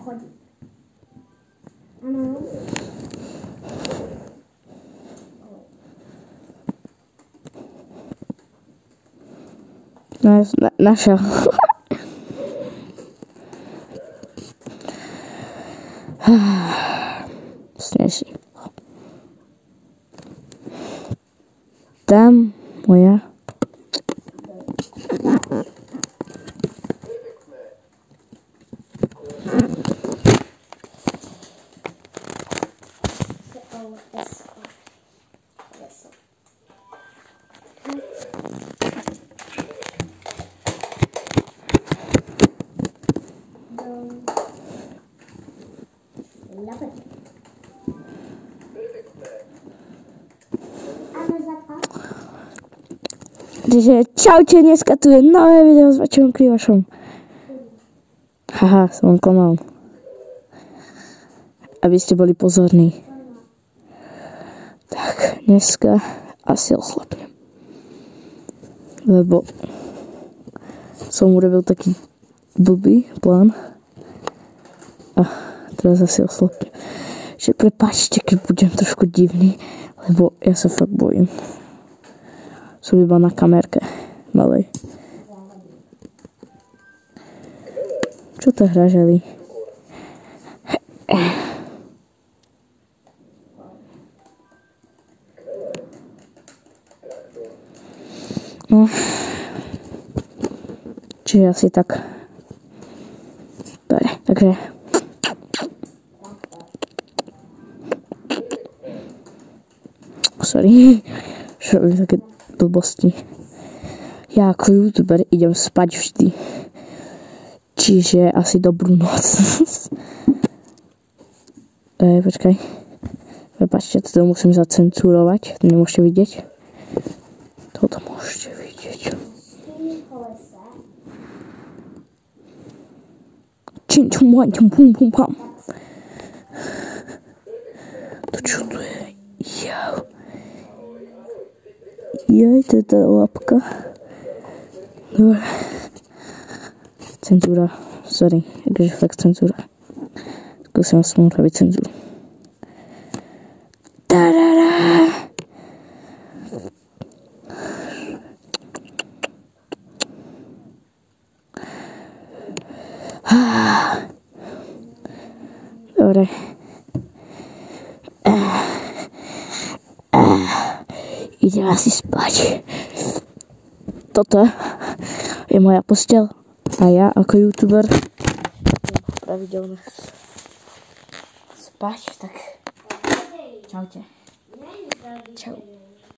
Chodí. Ano. Našel. Sněží. Tam moja. Takže čaute, dneska tu je nové video s Vačom Krivašom. Haha, som vám klamal. Aby ste boli pozorní. Tak, dneska asi oslapnem. Lebo som urobil taký blbý plán. A teraz asi oslapnem. Že prepáčte, keď budem trošku divný, lebo ja sa fakt bojím. Som iba na kamerke malej. Čo to hraželi? No. Čiže asi tak. Dobre, takže. Sorry. Čo by také blbosti. Ja ako youtuber idem spať vždy. Čiže asi dobrú noc. Počkaj. Prepáčte, toto musím zacenzúrovať. To nemôžete vidieť. Toto môžete vidieť. Čin čum wan čum pum pum pam. To čo to je? Jau. Jaj, to je tá lapka. Dobre. Cenzúra. Sorry, akože fakt cenzúra. Skúsim aspoň urobiť cenzúru. Tarara! Dobre. Idem asi spať. Toto je moja posteľ a ja ako youtuber pravidelne spať, tak čaute. Čau.